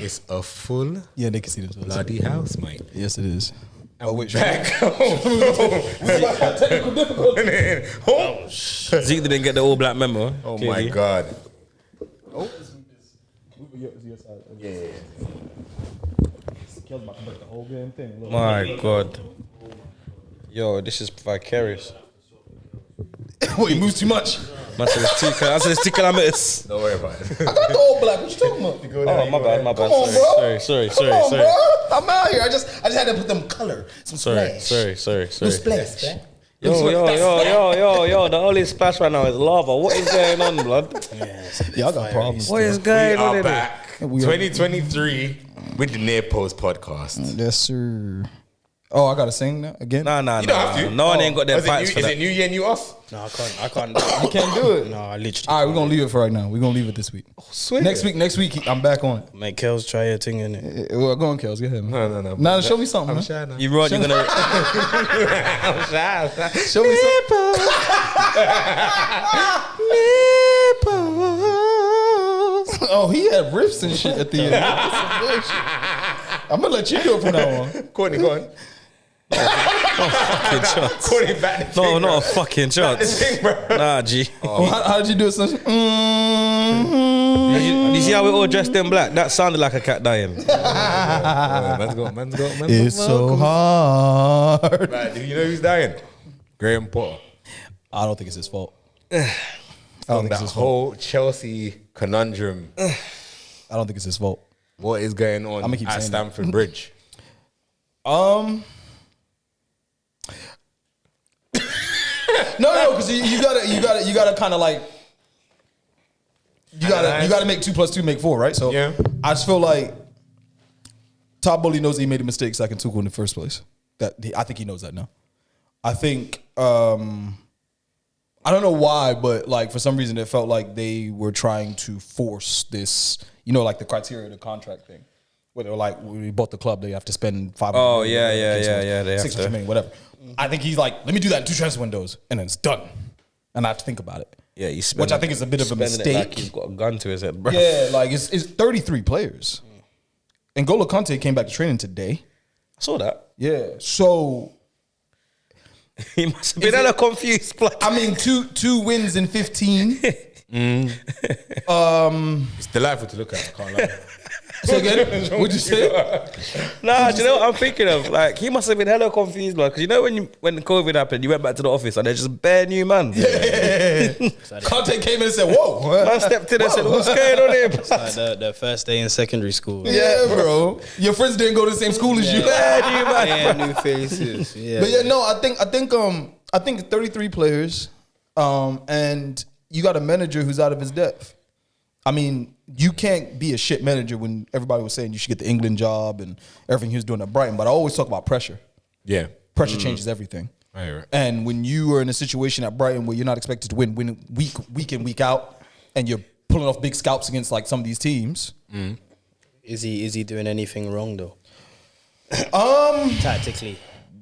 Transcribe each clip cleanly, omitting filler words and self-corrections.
It's a full Yeah, they can see themselves. bloody house, mate. Yes, it is. Oh, wait, back. Technical difficulty. Zeke didn't get the all black memo. Oh clearly. my God. Yeah. Kills my the whole damn thing. My God. Yo, this is vicarious. Wait, he moves too much. I said it's 2 kilometers. Don't worry about it. I got the whole black. What you talking about? Oh, my bad. Come on, bro. Sorry. Come on, bro. I'm out here. I just had to put them color. Some splash. Sorry. Some splash. Yo, the only splash right now is lava. What is going on, blood? Yeah, I got problems. What is We going on are in back. 2023 with the Near Post podcast. Yes, sir. Oh, I gotta sing now again? Nah. You don't have to. No one ain't got their pipes for Is that. it New Year, New Us? No, I can't. You can't do it. No, I literally. All right, we're gonna leave it for right now. We're gonna leave it this week. Sweet. Next week, I'm back on it. Make Kels try your thing in it. Well, go on, Kels. Go ahead, man. No. Now, show me something, I'm man. shy now. You right, you're gonna. I'm shy. Show me something. Oh, he had riffs and shit at the end. I'm gonna let you do it from now on. Courtney, go on. Fucking shots. Courtney, back the No, thing, not bro. a fucking shots. Thing, bro. Nah, G. Well, how did you do it? Son? You see how we all dressed in black? That sounded like a cat dying. Man's got. It's so hard. Right, do you know who's dying? Graham Potter. I don't think it's his fault. I don't think That it's his fault. whole Chelsea conundrum. I don't think it's his fault. What is going on I'ma keep at saying that. Stamford Bridge? No, because you gotta kind of like you gotta make 2 + 2 make 4, right? So Yeah. I just feel like Todd Bowley knows he made a mistake second Tuchel in the first place. I think he knows that now. I think I don't know why, but like for some reason it felt like they were trying to force this, like the criteria of the contract thing. Where they're like, when we bought the club, they have to spend 500 Oh, million, yeah, whatever the case yeah, was, yeah, they have 600 to. million, whatever. I think he's like, let me do that in 2 transfer windows, and then it's done. And I have to think about it. Yeah, he's Which I think is a bit of a spending mistake. It like he's got a gun to his head, bro. Yeah, like it's 33 players. And N'Golo Kante came back to training today. I saw that. Yeah, so He must have been hella confused. Blood. I mean, two wins in 15. It's delightful to look at. I can't lie. So again, what'd you say? Nah, do you know what I'm thinking of? Like, he must have been hella confused, blood. Because you know when COVID happened, you went back to the office and there's just bare new man. Kante came in and said, "Whoa, Man stepped in and said, "What's going on here?" Like the first day in secondary school. yeah, bro. Your friends didn't go to the same school as you." Bare new man. Yeah, new faces. Yeah. But yeah, no, I think 33 players, and you got a manager who's out of his depth. I mean, you can't be a shit manager when everybody was saying you should get the England job and everything he was doing at Brighton. But I always talk about pressure. Yeah. Pressure changes everything. Right. And when you are in a situation at Brighton where you're not expected to win week in, week out, and you're pulling off big scalps against like some of these teams. Is he doing anything wrong though? Tactically.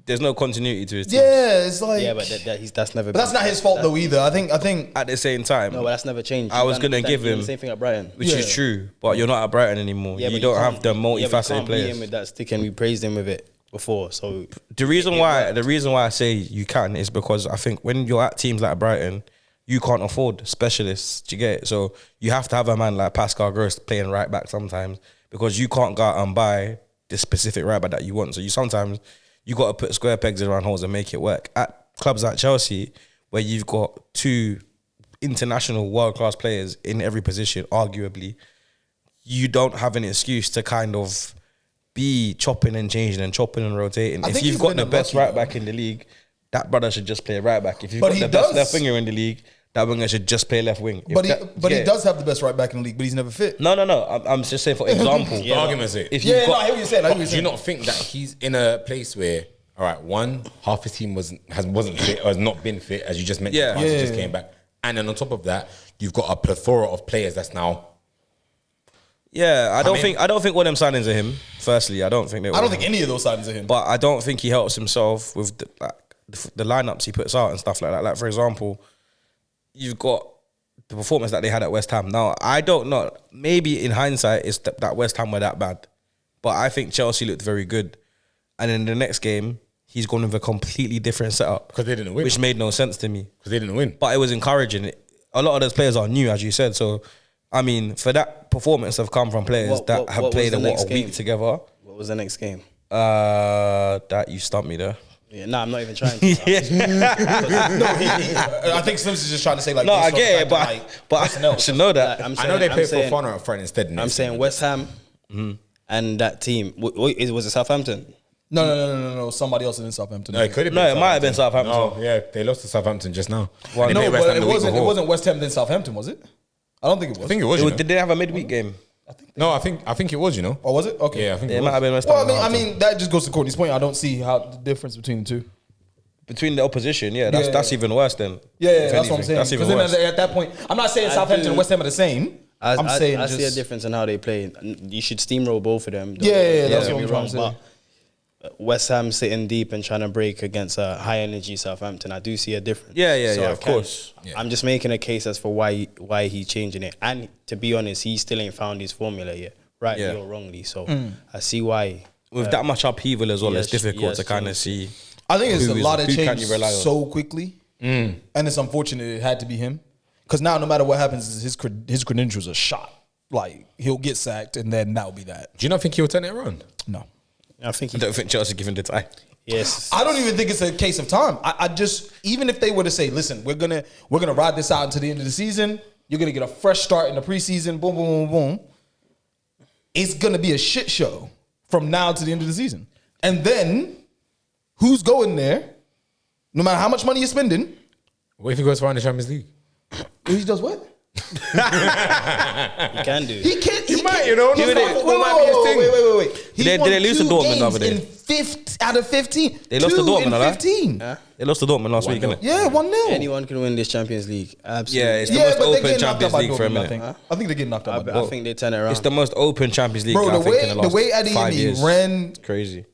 There's no continuity to his team. Yeah, it's like Yeah, but that's never. but that's not his fault though either. I think At the same time, No, but that's never changed. I was He's done- gonna he's give done him- the same thing at Brighton. which is true, but you're not at Brighton anymore. Yeah, you but don't can't- have the yeah, but you multifaceted can't beat him players. with that stick, and we praised him with it before. So The reason why I say you can is because I think when you're at teams like Brighton, you can't afford specialists. Do you get it? So you have to have a man like Pascal Gross playing right back sometimes because you can't go out and buy the specific right back that you want. So you got to put square pegs around holes and make it work. At clubs like Chelsea, where you've got 2 international world-class players in every position, arguably, you don't have an excuse to kind of be chopping and changing and chopping and rotating. I If think you've he's got been the best unlucky, right back in the league, that brother should just play right back. If you've But got he the best does. left winger in the league, that winger should just play left wing. But he does have the best right back in the league, but he's never fit. No. I'm just saying for example. For argument's sake. If you've I got hear what you're saying. Do you not think that he's in a place where, all right, one, half his team wasn't fit or has not been fit, as you just mentioned, Yeah. Kante just Yeah. came back. And then on top of that, you've got a plethora of players that's now. Yeah, I don't in. think all them signings are him. Firstly, I don't think they. I don't think any of those signings are him. But I don't think he helps himself with the lineups he puts out and stuff like that. Like for example, you've got the performance that they had at West Ham. Now, I don't know. Maybe in hindsight, it's that West Ham were that bad. But I think Chelsea looked very good. And in the next game, he's gone with a completely different setup. Because they didn't win. Which made no sense to me. Because they didn't win. But it was encouraging. A lot of those players are new, as you said. So, I mean, for that performance have come from players that have played a week together. What was the next game? That you stumped me there. Yeah, no, I'm not even trying to. I think Slims is just trying to say like. No, I based on get the it, fact but that, like, I should know that. I'm I know they played saying- Fofana up front instead. I'm saying West Ham and that team. Was it Southampton? No. Somebody else in Southampton. No, it could have been. No, it might have been Southampton. No, yeah, they lost to Southampton just now. Well, They No, played West but Ham it the week wasn't. It before. wasn't West Ham then Southampton, was it? I don't think it was. I think it was. You know. Did they have a midweek game? No, I think it was. You know. Or was it? Okay. Yeah, I think It it might have was. been West Well, Ham. I mean, that just goes to Courtney's point. I don't see how the difference between the two. Between the opposition, that's even worse then. Yeah, if that's what I'm anything. saying. That's even Because then worse. at that point, I'm not saying I Southampton do- and West Ham are the same. I'm saying I just see a difference in how they play. You should steamroll both of them. Yeah, that's Don't what get I'm me trying to say. But West Ham sitting deep and trying to break against a high energy Southampton, I do see a difference. Yeah, I of course. I'm just making a case as for why he's changing it. And to be honest, he still ain't found his formula yet, rightly Yeah. or wrongly. So I see why. With that much upheaval as well, it's yes, difficult yes, to kind of yes. see. I think it's Who a is- lot of who can change you rely on? so quickly, and it's unfortunate it had to be him. Because now, no matter what happens, his credentials are shot. Like he'll get sacked, and then that'll be that. Do you not think he'll turn it around? No, I think I don't think Chelsea given the time. yes. I don't even think it's a case of time. I just even if they were to say, listen, we're gonna ride this out until the end of the season. You're gonna get a fresh start in the preseason. Boom, boom, boom, boom. It's gonna be a shit show from now to the end of the season, and then who's going there? No matter how much money you're spending, What if he goes far in the Champions League? he does what? You can do. He can't. He might, can't. you know, He's it not- might be his thing. Wait. He Did won they lose to 2 Dortmund games the other day? in out of 15. They lost to 2 Dortmund, in right? 15. They lost to Dortmund last week, innit? Yeah, 1-0. Anyone can win this Champions League. Absolutely. Yeah, it's the Yeah, most but they're open getting knocked out Champions by League for a Dortmund. I minute. think. I think they're getting knocked out by I Dortmund. think they turn it around. It's the most open Champions League, Bro, I think, in the last the way Eddie 5 Emi years. ran. Crazy.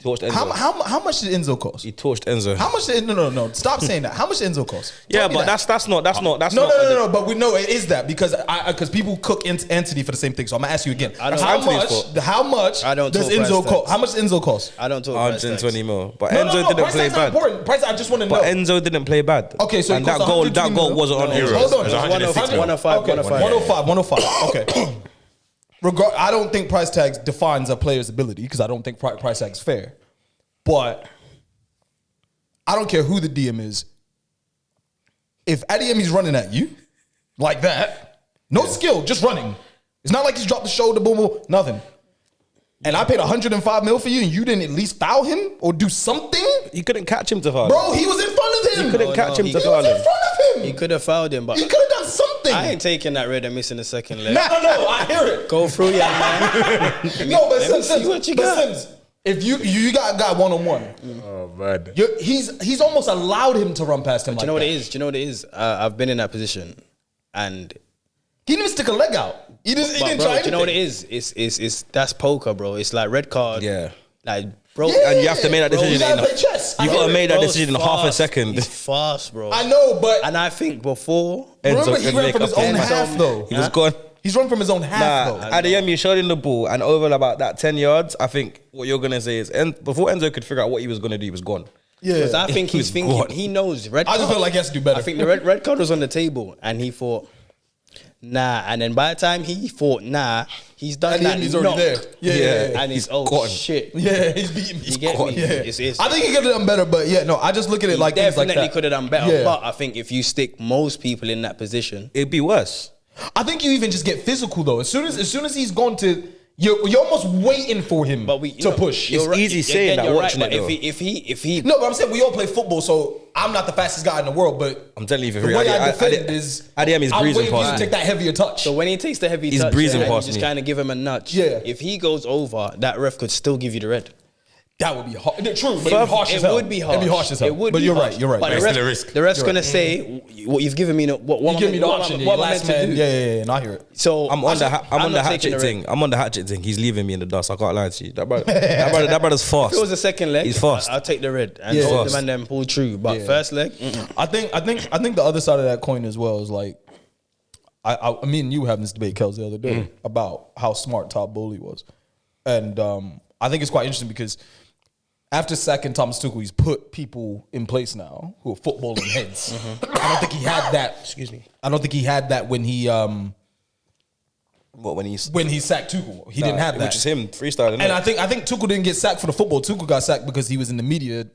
Torched Enzo. How much did Enzo cost? He torched Enzo. How much did no? Stop saying that. How much did Enzo cost? Yeah, Tell me but that. that's not. No. But we know it is that because people cook Anthony for the same thing. So I'm gonna ask you again. I don't- How Anthony's much? fault. How much I don't does talk price Enzo cost? tags. How much does Enzo cost? I don't talk price tags. 120 mil. But No, Enzo no, didn't price play tag's not bad. important. Price, I just want to know. But Enzo didn't play bad. Okay, so and it that cost goal 120 mil. wasn't on No, Euros. Hold on. It was 160. 105. Okay, 105. Okay. I don't think price tags defines a player's ability because I don't think price tags fair. But I don't care who the DM is. If Adiemi's running at you like that, no skill, just running. It's not like he's dropped the shoulder, boom, boom, nothing. And I paid 105 mil for you, and you didn't at least foul him or do something, He couldn't catch him to foul. bro. He was in front of him. He couldn't No, catch no, him he to He foul was in him. front of him. He could have fouled him, but He could have done something. I ain't taking that red and missing the second leg. No, I hear it. Go through, yeah, man. No, but let me see Sims, what you got. Sims, if you got 1-on-1, Oh man. he's almost allowed him to run past him. Do you know what it is? Do you know what it is? I've been in that position, and He didn't even stick a leg out. He didn't but try bro, do anything. you know what it is? It's that's poker, bro. It's like red card. Yeah. Like, bro, Yeah. And you have to make that Bro, you decision gotta in. play chess. You I got hear to it. make that Bro's decision in half a fast. second. It's fast, bro. I know, but And I think before, remember Enzo he could ran make from a his own play. half though. He was gone. He's run from his own half though. Adeyemi showed him the ball, and over about that 10 yards, I think what you're gonna say is, before Enzo could figure out what he was gonna do, he was gone. because Yeah. I think He he's was thinking, gone. he knows red I card. just feel like he has to do better. I think the red card was on the table, and he thought, nah. And then by the time he thought, nah, he's done At the that. end, he's already there. Yeah. And He's he's, oh gone. shit. Yeah, he's beating me. You get me? Yeah. It's- I think he could have done better, but yeah, no, I just look at it like things like Definitely that. could have done better. Yeah. But I think if you stick most people in that position, It'd be worse. I think you even just get physical though. As soon as he's gone to, you're almost waiting for him but we to push. It's easy saying that, you're watching but it, though. if he No, but I'm saying we all play football, so I'm not the fastest guy in the world, but I'm telling you for the free. way I defend is Adeyemi's I'm breezing waiting for you to past take me. that heavier touch. so when he takes the heavy He's touch, breezing and past you just me. kind of give him a nudge. Yeah. If he goes over, that ref could still give you the red. That would be hard. True, but it'd be harsh as It hell. would be harsh. It'd be harsh as hell. It would but be you're harsh. right. You're right. But It's the still a ref, risk. the ref's gonna say, "What you've given me, what you give me the what option. am I- You're what am I last meant to man. do?" Yeah, and I hear it. So I'm on the hat not taking trick the thing. red. I'm on the hat trick thing. He's leaving me in the dust. I can't lie to you. That brother's fast. If it was a second leg, He's fast. I'll take the red and Yeah. hope Fast. the man then pull true. But Yeah. first leg, I think the other side of that coin as well is like me and you were having this debate, Kels, the other day about how smart Todd Bowley was, and I think it's quite interesting because after sacking Thomas Tuchel, he's put people in place now who are footballing heads. I don't think he had that. Excuse me. I don't think he had that when he When he sacked Tuchel. He didn't have that, which is him freestyling. and I think Tuchel didn't get sacked for the football. Tuchel got sacked because he was in the media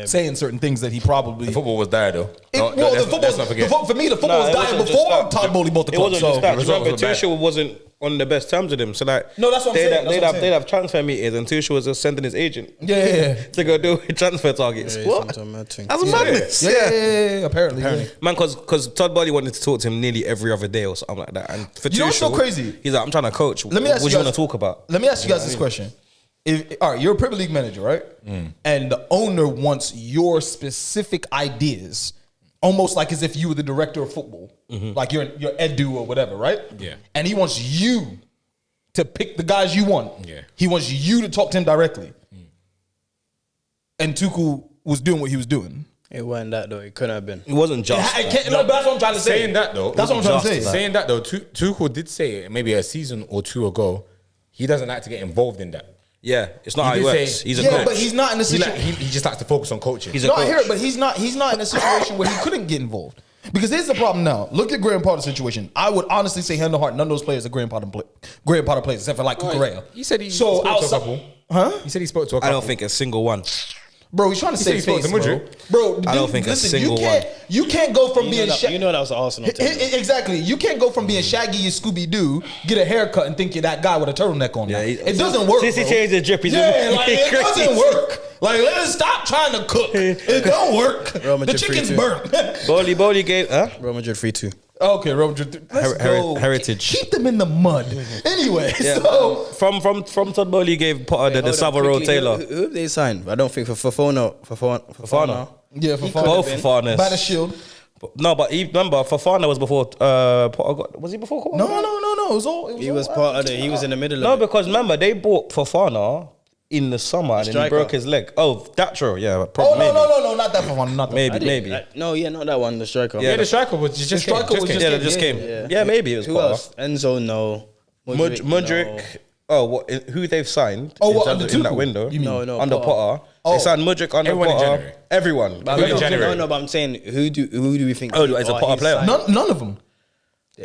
saying certain things that he probably. The football was dire though. Let's not forget. For me, the football was dying before Todd Bowley bought the It club. wasn't So just that. the results Remember, were bad. Tuchel wasn't on the best terms with him. So like, No, that's what I'm saying. That's what I'm saying. They'd have transfer meetings, and Tuchel was just sending his agent yeah. to go do transfer targets. What? That's madness. Yeah, apparently. Man, because Todd Bowley wanted to talk to him nearly every other day or something like that. And for You know what's so Tuchel, crazy? He's like, I'm trying to coach. Let me ask what you do you guys- want to talk about? Let me ask you guys this question. All right, you're a Premier League manager, right? And the owner wants your specific ideas, almost like as if you were the director of football, like you're Edu or whatever, right? Yeah. And he wants you to pick the guys you want. Yeah. He wants you to talk to him directly. And Tuchel was doing what he was doing. It wasn't that though. It couldn't have been. It wasn't just. No, that's what I'm trying to say. Saying that though, That's what I'm trying to say. Saying that though, Tuchel did say maybe a season or two ago, he doesn't like to get involved in that. Yeah, it's not how He he did works. say- He's a Yeah, coach. but he's not in a He, situation. he just likes to focus on coaching. He's a No, coach. I hear it, but he's not in a situation where he couldn't get involved. Because here's the problem now. Look at Graham Potter's situation. I would honestly say hand on heart, none of those players are Graham Potter players, except for like Cucurella. He said he So spoke to a outside- couple. Huh? He said he spoke to a I couple. don't think a single one. Bro, he's trying to said he save spoke face, to bro. Mudryk. Bro, I don't think a single you can't go from being You know that was an Arsenal team. Exactly. You can't go from being Shaggy and Scooby Doo, get a haircut, and think you're that guy with a turtleneck on. Yeah, now. he- It doesn't work. Since he bro. changed his drip, he's yeah, been like it crazy. doesn't work. Like, let's stop trying to cook. It don't work. Real The Madrid chicken's 3-2. burnt. Bowley gave. Real Madrid 3-2. Okay, Roman, let's go. Heritage. Keep them in the mud. Anyway, Yeah, so from Todd Bowley gave Potter the Savile Taylor. Who have they signed? I don't think for Fofana. yeah, for Both Fafanas. Banner Shield. No, but remember, Fofana was before Potter got. Was he before Potter? No. It was all. He was part of the. He was in the middle No, of it. because remember they bought Fofana in the summer and then he Striker. broke his leg. Oh, that's true. Yeah, Oh probably. no, not that for one, not that. Maybe, I didn't- maybe. No, yeah, not that one. The striker. Yeah, the striker was just striker came, was came. just- Yeah, that just came. Yeah. Yeah, maybe it was Who Potter. else? Enzo, no. Mudryk. no. Oh, what? Who they've signed? Oh, in what, terms under of- in that Tuchel? window? You mean? No, under Potter. Potter. Oh. They signed Mudryk under Everyone in Potter. January. Everyone. But in January. No, but I'm saying who do we think? Oh, as a Potter he's player? signed? None of them.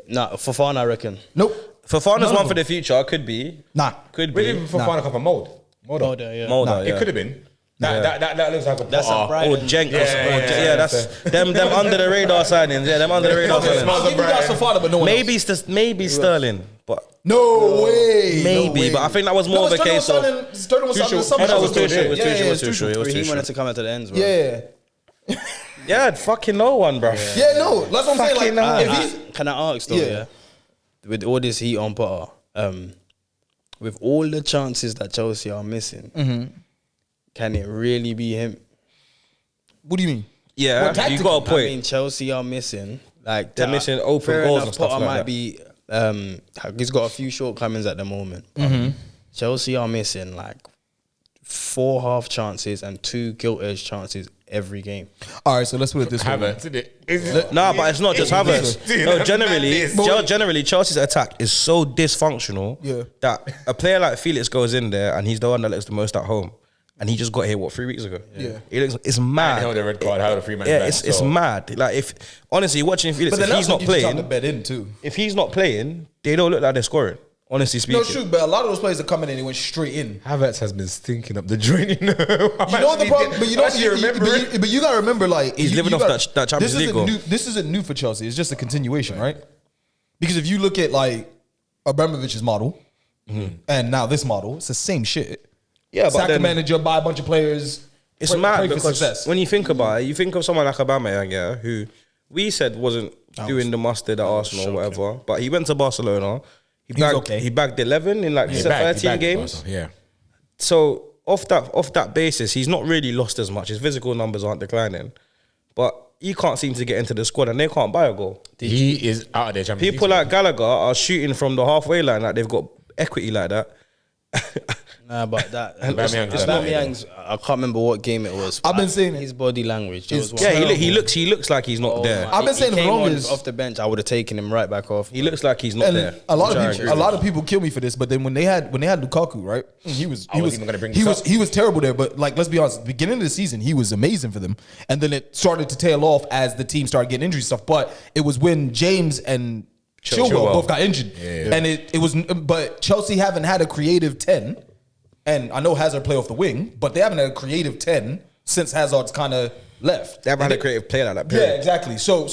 No, Fofana, I reckon. Nope. Fofana's None one of for them. the future. Could be. Nah. Could But be. even for Fana come from Molde. Mulder, yeah. Mulder, It yeah. could have been. That looks like a That's a Potter. bright- Or Jenk. Yeah, That's them under the radar signings. Yeah, them under the radar Smells signings. I'll give you guys Brighton. Safada, but no one else. Maybe Sterling, but No way. maybe. But I think that was more of a case of. Sterling was starting in the summer. Oh, that was Tuchel. Tuchel. It was Yeah, Tuchel. It yeah, was it's Tuchel. It was He wanted Tuchel. to come out to the ends, bro. Yeah. Yeah, fucking no one, bro. Yeah, no. That's what I'm saying. Fucking Like, hell. if he's Can I ask though? Yeah. Yeah. With all this heat on Potter, with all the chances that Chelsea are missing, can it really be him? what do you mean? Yeah, Well, you tactically, got a I point. mean, Chelsea are missing. Like They're missing open fair goals enough, and stuff Potter like might that. be. He's got a few shortcomings at the moment. Chelsea are missing like 4 half chances and 2 gilt edge chances every game. All right, so let's put it this way. Havertz, isn't it? Nah, but it's not just Havertz. Dude, No, that's generally, madness. generally Chelsea's attack is so dysfunctional Yeah. that a player like Felix goes in there and he's the one that looks the most at home. And he just got here 3 weeks ago. Yeah. He looks, it's He mad. held a red card, held a 3-man Yeah, ban, it's so- mad. Like if honestly watching Felix, But then if he's not to playing, bet in too. if he's not playing, they don't look like they're scoring. Honestly speaking, No, shoot, but a lot of those players are coming in and they went straight in. Havertz has been stinking up the joint. You know You know the problem, but you know, but you gotta remember, like He's living off that Champions League goal. This isn't new for Chelsea. It's just a continuation, right? Because if you look at like Abramovich's model and now this model, it's the same shit. yeah, but Sack a then manager, buy a bunch of players. it's pray mad for because success. when you think about it, you think of someone like Aubameyang, yeah, who we said wasn't doing the mustard at Arsenal or whatever, but he went to Barcelona. was okay. He bagged 11 in like He bagged 13 the games. Barca, Yeah. So off that basis, he's not really lost as much. His physical numbers aren't declining, but he can't seem to get into the squad, and they can't buy a goal. He is out of their Champions People League. like Gallagher are shooting from the halfway line like they've got equity like that. Nah, but that Aubameyang's done that, Aubameyang's. I can't remember what game it was. I've been saying his body language. There was one- Yeah, he looks like he's not there. I've been saying he for came on longest- off the bench. I would have taken him right back off. He looks like he's not And there. a lot Which I of people, agree a lot with. of people kill me for this, but then when they had Lukaku, right? He was even gonna bring this up. he was terrible there. But like, let's be honest, beginning of the season, he was amazing for them, and then it started to tail off as the team started getting injury stuff. But it was when James and Chilwell both got injured, and it was. But Chelsea haven't had a creative 10, and I know Hazard play off the wing, but they haven't had a creative 10 since Hazard's kind of left. They haven't had a creative player like that. Yeah, Period. exactly. So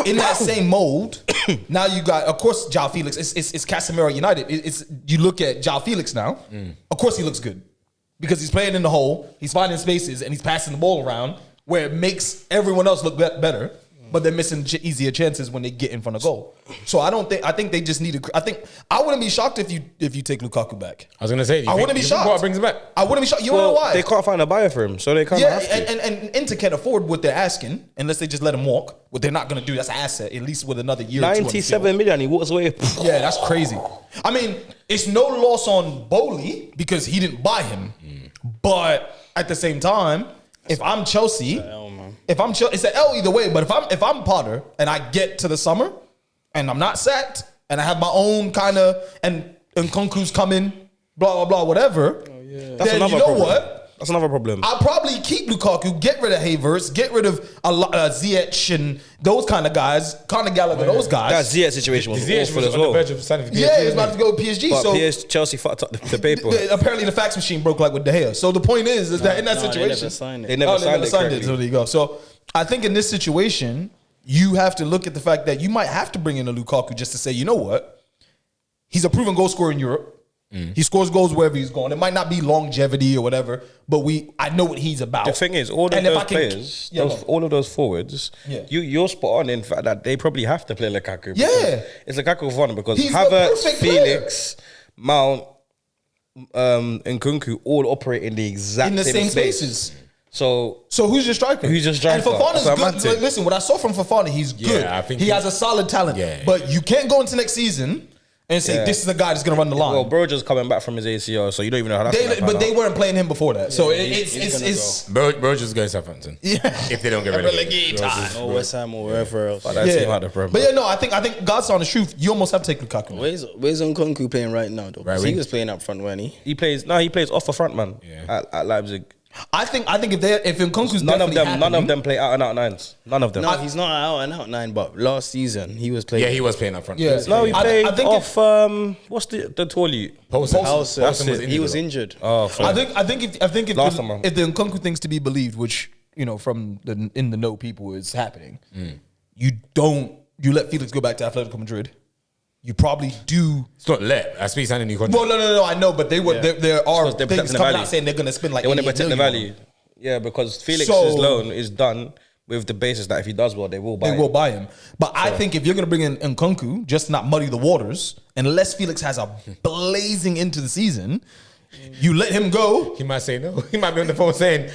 in that same mold, now you got, of course, João Felix. It's Casemiro United. It's you look at João Felix now. Of course, he looks good because he's playing in the hole. He's finding spaces and he's passing the ball around where it makes everyone else look better. But they're missing easier chances when they get in front of goal. So I think they just need to. I wouldn't be shocked if you take Lukaku back. I was gonna say, I wouldn't be shocked. What brings him back? I wouldn't be shocked. You wanna know why? They can't find a buyer for him, so they kind of Yeah, have to. and Inter can't afford what they're asking unless they just let him walk. What they're not going to do, that's an asset, at least with another year or two on the field. 97 million, he walks away. Yeah, that's crazy. I mean, it's no loss on Bowley because he didn't buy him. But at the same time, if I'm Chelsea, it's an L either way. But if I'm Potter and I get to the summer and I'm not sacked and I have my own kind of and Nkunku's coming, blah blah blah, whatever. That's then another you know problem. what? That's another problem. I'll probably keep Lukaku, get rid of Havertz, get rid of Ziyech and those kind of guys, Conor Gallagher, those guys. That Ziyech situation was Ziyech awful was as on the well. verge of signing for PSG. Yeah, he's about to go to PSG. But So Chelsea fucked up the paper. apparently the fax machine broke like with De Gea. So the point is that in that No, they situation, never signed it. They never signed it correctly. So there you go. So I think in this situation, you have to look at the fact that you might have to bring in a Lukaku just to say, you know what? He's a proven goal scorer in Europe. He scores goals wherever he's going. It might not be longevity or whatever, but I know what he's about. The thing is, all of And if those I can- players, Yeah, go. all of those forwards, Yeah. you're spot on in fact that they probably have to play Lukaku. Yeah. because it's Lukaku for fun because He's the Havertz, perfect player. Felix, Mount, and Nkunku all operate in the exact in the same space. spaces. So So who's your striker? Who's your striker? And Fofana's That's what I'm good. saying. Like, listen, what I saw from Fofana, he's good. I think he he- has a solid talent. Yeah. But you can't go into next season and say Yeah. this is the guy that's going to run the line. well, bro just coming back from his ACL, so you don't even know how that's They- gonna pan but they out. weren't playing him before that. So he's gonna it's Bro's just going to Southampton. Yeah. If they don't get relegated. Or West Ham or wherever else. But that seemed like the problem. But yeah, no, I think God's honest truth. You almost have to take Lukaku. Where's Nkunku playing right now, though? 'Cause Right he wing. was playing up front, wasn't he? He plays off the front man at Leipzig. I think if Nkunku's None of definitely them happening- play out and out nines. None of them. No, he's not out and out 9, but last season he was playing. Yeah, he was playing up front. Yeah. No, he I played think off. what's the toilet? Poulsen. Howson. Poulsen was He was injured. injured. Oh, I think if Last the, time. if the Nkunku thing's to be believed, which from the in the know people is happening, you let Felix go back to Atletico Madrid. You probably do. It's not let. I speak signing a new contract. Well, no. I know, but there are Because they're things protecting the coming value. out saying they're going to spend like They want to 88 protect the million. value. Yeah, because Felix's So- loan is done with the basis that if he does well, they will buy They him. will buy him. But I think if you're going to bring in Nkunku, just to not muddy the waters, unless Felix has a blazing into the season, you let him go. He might say no. He might be on the phone saying,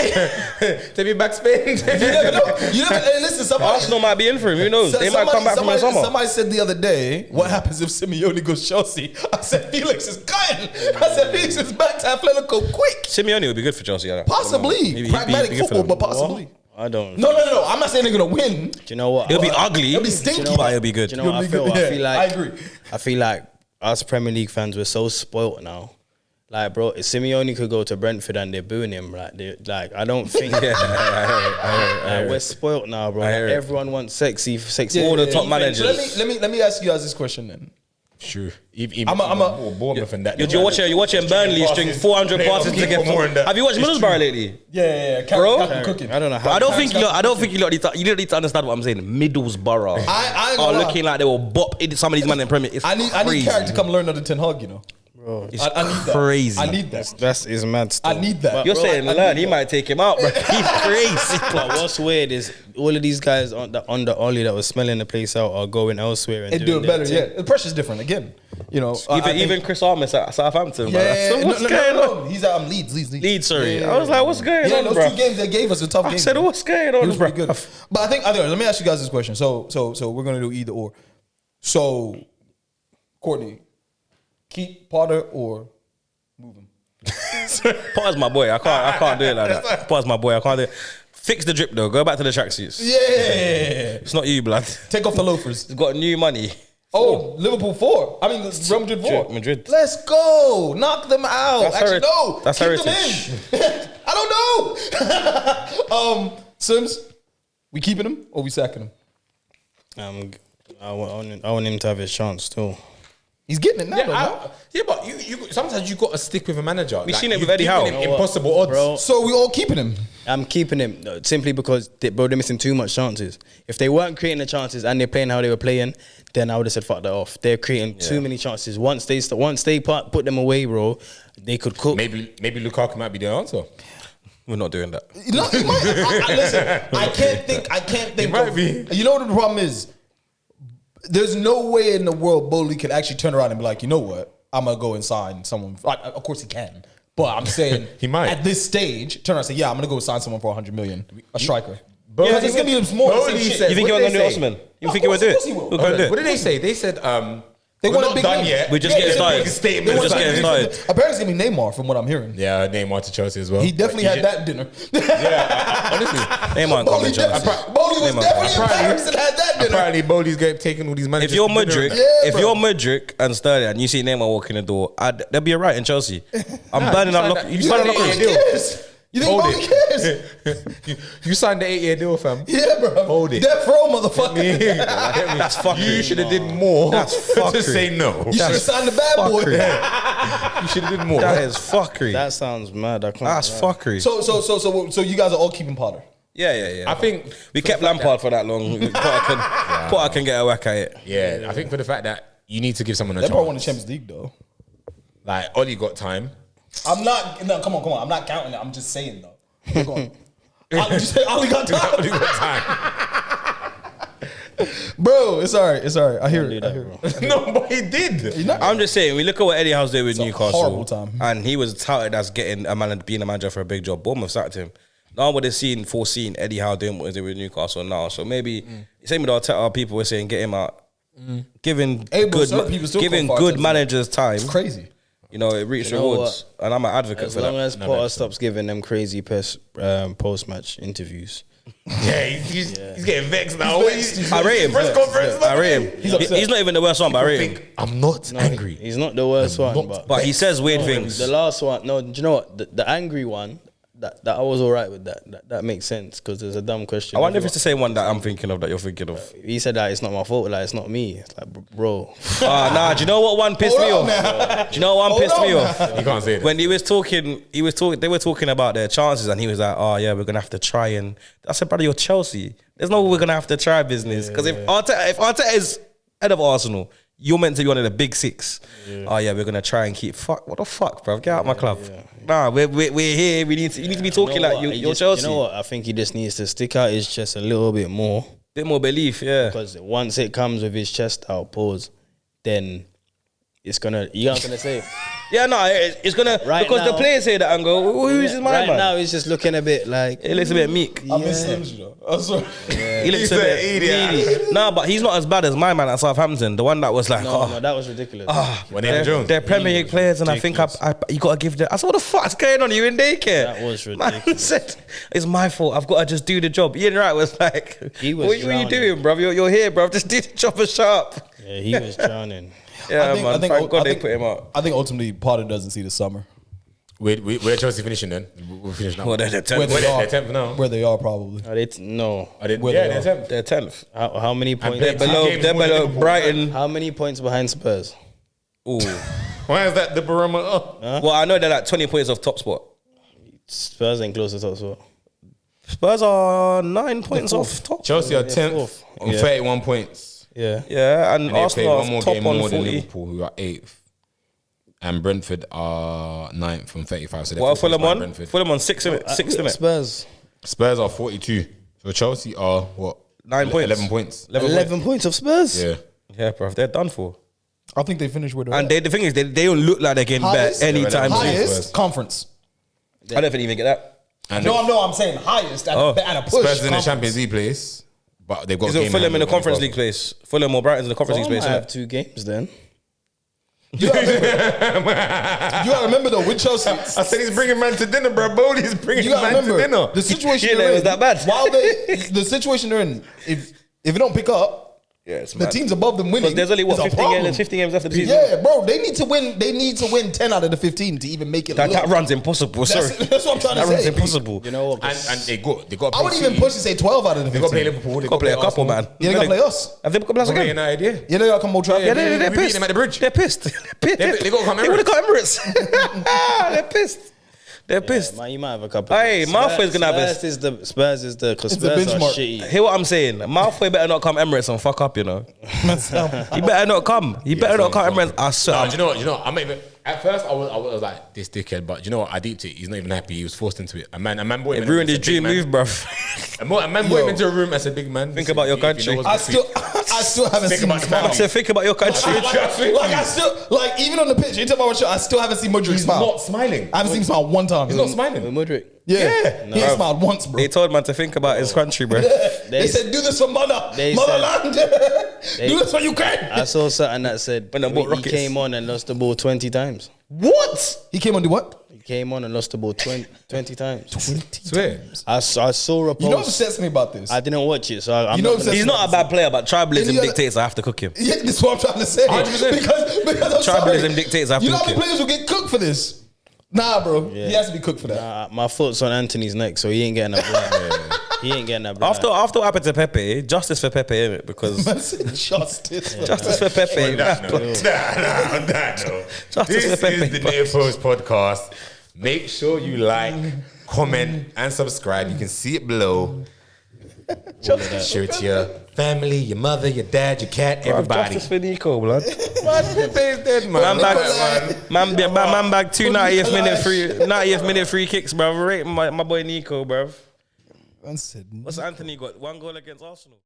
"Take me back, Spain." You never know. Hey, listen, somebody. Arsenal might be in for him. Who knows? They might come back from the summer. Somebody said the other day, what happens if Simeone goes Chelsea? I said, Felix is cutting. I said, Felix is back to Atletico quick. Simeone would be good for Chelsea. Yeah. Possibly. He'd be Pragmatic good for football, them. but possibly. I don't. No. I'm not saying they're going to win. Do you know what? It'll be ugly. It'll be stinky. but it'll be good. Do you know what I It'll feel? be good. I feel Yeah, like I agree. I feel like us Premier League fans we're so spoilt now. Like, bro, if Simeone could go to Brentford and they're booing him. Like I don't think. Like, we're spoilt now, bro. Like, hear it. everyone wants sexy. All the top So managers. let me ask you guys this question then. Sure. I'm a- more Bournemouth and that. You're watching Burnley string 400 passes to get more in that. Have you watched Middlesbrough lately? Yeah. Bro? Captain cooking. I don't know how. I don't think you don't need to understand what I'm saying. Middlesbrough I ain't are gonna lie. looking like they will bop some of these men in Premier. It's I need crazy. Carrick to come learn under Ten Hag, Bro, It's I need that. crazy. I need that. that is mad. Still. I need that. But, You're bro, saying I learn, need he that. might take him out, bro. He's crazy. But what's weird is all of these guys on the Ollie that was smelling the place out are going elsewhere and And doing their better, thing. yeah. The pressure's different again. Even Chris Armis at Southampton, bro. Yeah, So what's going on? He's at Leeds. Leeds, sorry. I was like, what's going Yeah, on, those bro? 2 games they gave us were tough I games. said, man. what's going He on, was bro? pretty good. But I think let me ask you guys this question. So we're gonna do either or. So, Courtney, keep Potter or Move him. Potter's my boy. I can't do it like that. Potter's my boy. I can't do it. Fix the drip though. Go back to the tracksuits. Yeah. It's not you, blood. Take off the loafers. He's got new money. Oh, Liverpool 4. I mean, Real Madrid 4. Madrid. Let's go. Knock them out. That's Actually, no. That's Keep heritage. them in. I don't know. Sims, we keeping him or we sacking him? I want him to have his chance too. He's getting it now, though, no? Yeah, but you sometimes you got to stick with a manager. We've seen it you've with Eddie given Howe. him impossible odds. Bro, So we all keeping him. I'm keeping him simply because they're missing too much chances. If they weren't creating the chances and they're playing how they were playing, then I would have said fuck that off. They're creating too many chances. Once they put them away, bro, they could cook. Maybe Lukaku might be the answer. We're not doing that. No, he might. Listen, I can't think. might be. You know what the problem is? There's no way in the world Bowley could actually turn around and be like, you know what? I'm gonna go and sign someone. Of course he can, but I'm saying He might. at this stage turn around and say, yeah, I'm gonna go sign someone for 100 million, a striker. Bowley Because it's gonna be more. Bowley Shit. said- You think What you're did gonna do they say? Osman? You No, think he will of do course he it? will. Who can do What it? did they say? They said They we're want a not big done name. yet. We're just Yeah, getting it's a started. big statement. We're just getting started. Apparently it's gonna be Neymar, from what I'm hearing. Yeah, Neymar to Chelsea as well. He definitely had that dinner. Honestly, Neymar ain't Bowley coming, Chelsea. was Neymar. definitely in Paris and had that dinner. apparently Bowley's taking all these managers. If you're to dinner. Mudryk, Yeah, if bro. you're Mudryk and Sterling and you see Neymar walk in the door, there'll be a right in Chelsea. I'm burning you up. signed that- You you burning signed up. that Bowley cares. You think Hold Bowley it. cares? you signed the 8-year deal, fam. Yeah, bro. Hold it. Death row, motherfucker. That's fucking. You should have did more. That's to fuckery. say no. You should have signed the bad boy. You should have did more. That is fuckery. That sounds mad. I can't. That's lie. fuckery. So you guys are all keeping Potter. Yeah. I think We kept Lampard for that long. Potter can get a whack at it. I think for the fact that you need to give someone a They chance. probably won the Champions League though. Like Oli got time. I'm not. No, come on. I'm not counting it. I'm just saying though. Keep going. Ali got time. Oli got time. Bro, it's all right. It's all right. I hear it. I hear it. No, but he did. I'm just saying, we look at what Eddie Howe's doing with It's a Newcastle. horrible time. And he was touted as being a manager for a big job. Bournemouth sacked him. No one would have foreseen Eddie Howe doing what he's doing with Newcastle now. So maybe, same with Arteta, people were saying, get him out. Giving Hey, bro, good, certain people still giving call for good Arteta. managers time. It's crazy. You know, it reached You know rewards. And I'm an advocate As for long that. as Potter stops giving them crazy post-match interviews. Yeah, he's getting vexed now. vexed. I rate him. Press conference. I rate him. He's upset. He's not even the worst one, but I rate him. Think, I'm not angry. He's not the worst one, But he says weird things. the last one. No, do you know what? The angry one. That I was all right with that. That makes sense because there's a dumb question. I wonder if it's the same one that I'm thinking of that you're thinking of. He said that it's not my fault. Like it's not me. It's like, bro. Nah, do you know what one pissed me Hold off? on now. Do you know what one pissed me off? You can't say that. When they were talking about their chances, and he was like, "Oh yeah, we're gonna have to try." And I said, "Brother, you're Chelsea. There's no way we're gonna have to try business because if Arteta is head of Arsenal, you're meant to be one of the big six. Oh yeah, we're gonna try and keep. Fuck, what the fuck, bro? Get out of my club. Nah, we're here. You need to be talking like you're Chelsea. You know what? I think he just needs to stick out his chest a little bit more. Bit more belief, yeah. Because once it comes with his chest out, pause, then it's gonna. You're not gonna say. Yeah, no, it's gonna Right because the now- players say that and go, who is his mind, Right man? now, he's just looking a bit like. It looks a bit meek. I miss Sims, you know. I'm sorry. He looks a bit needy. No, but he's not as bad as my man at Southampton. The one that was like, No, that was ridiculous. When Jones. they're Premier League players, and I think you got to give them. I said, what the fuck's going on? You in daycare? That was Man ridiculous. said, it's my fault. I've got to just do the job. Ian Wright was like, He was what are you drowning. doing, bro? You're here, bro. Just do the job and sharp. Yeah, he was drowning. Yeah, man. Thank God they put him out. I think ultimately Potter doesn't see the summer. Where Chelsea finishing then? We'll finish now. Well, they're Where 10th. they are. They're 10th now. Where they are probably. No. Where they are. they're 10th. They're 10th. How many points? they're They're games more than below Liverpool. Brighton. How many points behind Spurs? Ooh. Why is that the barometer? Well, I know they're like 20 points off top spot. Spurs ain't close to top spot. Spurs are 9 points off top. Chelsea are they're 10th fourth. on Yeah. 31 points. Yeah. Yeah, and And they played Arsenal one more are top game on more than 40. Liverpool, who are 8th. And Brentford are 9th from 35. So they're Well, 4 points Fulham behind on? Brentford. Fulham on 6 in it. 6 in it. Spurs. Spurs are 42. So Chelsea are what? 9 points. 11 points. 11 points of Spurs. Yeah. Yeah, bro, they're done for. I think they finished where they're And at. the thing is, they don't look like they're getting Highest? better anytime soon. Highest conference. I don't think they even get that. And No, I'm saying highest at, Oh. at a push. Spurs in the conference. Champions League place, but they've got Is a it game Fulham in the hand Conference on League place? Fulham or Brighton's in the Conference League Fulham place, might innit? have 2 games then. You gotta remember though, with Chelsea, I said he's bringing man to dinner, bro. Bodie's bringing you gotta man to remember dinner. the situation You know, they're it in. was that bad. While the situation they're in, if it don't pick up, Yeah, it's the mad. teams above them winning. Because there's only what is a 15 problem. games, 15 games after the season. Yeah, bro, they need to win. They need to win 10 out of the 15 to even make it. That look. run's impossible. Sorry, That's what I'm trying to that say. run's impossible. You know what? And they got. I wouldn't even push to say 12 out of the 15. They got to play Liverpool. They Got to play a couple, Arsenal. man. Yeah, they gotta play us. Have they got play us Okay, again? United, yeah. Yeah, they gotta come more Trafford. Yeah, they're we beat pissed. them at the bridge. They're pissed. They're pissed. They got to come They would have Emirates. got Emirates. They're pissed. They're pissed. Man, you might have a couple. Hey, Malfoy's gonna have Spurs is the because It's the Spurs are benchmark. shitty. Hear what I'm saying? Malfoy better not come Emirates and fuck up, you know. He better not come. He better not come Emirates. I swear. Nah, do you know what? I'm not even. At first, I was like this dickhead, but do you know what? I deeped it. He's not even happy. He was forced into it. A man brought him. It in ruined and his said, dream "Big move, man." bruv. A man brought him into a room and said, "Big man, Think listen, about your if you country. know what's I good still haven't Think seen. about the family. I said, think about your country. Like even on the pitch, you talk about I still haven't seen Mudryk He's smile. not smiling. I haven't seen him smile one time. He's not With smiling. Mudryk. Yeah, he ain't smiled once, bro. They told man to think about his country, bro. They said, "Do this for They motherland. Do this for Ukraine." I saw something that said When they bought he rockets. came on and lost the ball 20 times. What? He came on the what? He came on and lost the ball 20 times. 20. Swear. I saw a post. You know what upsets me about this? I didn't watch it, so I'm You know not what gonna- He's not a bad player, but tribalism Any other- dictates I have to cook him. Yeah, that's what I'm trying to say. 100%. Because I'm sorry. Tribalism dictates I have You to know how cook many him. players will get cooked for this? Nah, bro. Yeah. He has to be cooked for that. My foot's on Anthony's neck, so he ain't getting that blood. He ain't getting that blood. After what happened to Pepe, justice for Pepe, innit? Because Justice. justice for Pepe. On that note, Justice this for Pepe, is the bro. Near Post podcast. Make sure you like, comment, and subscribe. You can see it below. Share it to your family, your mother, your dad, your cat, everybody. Justice for Nico, blood. Pepe's dead, man. Man back 90th minute free kicks, bro. Rate my boy Nico, bro. Man said, What's Anthony got? 1 goal against Arsenal.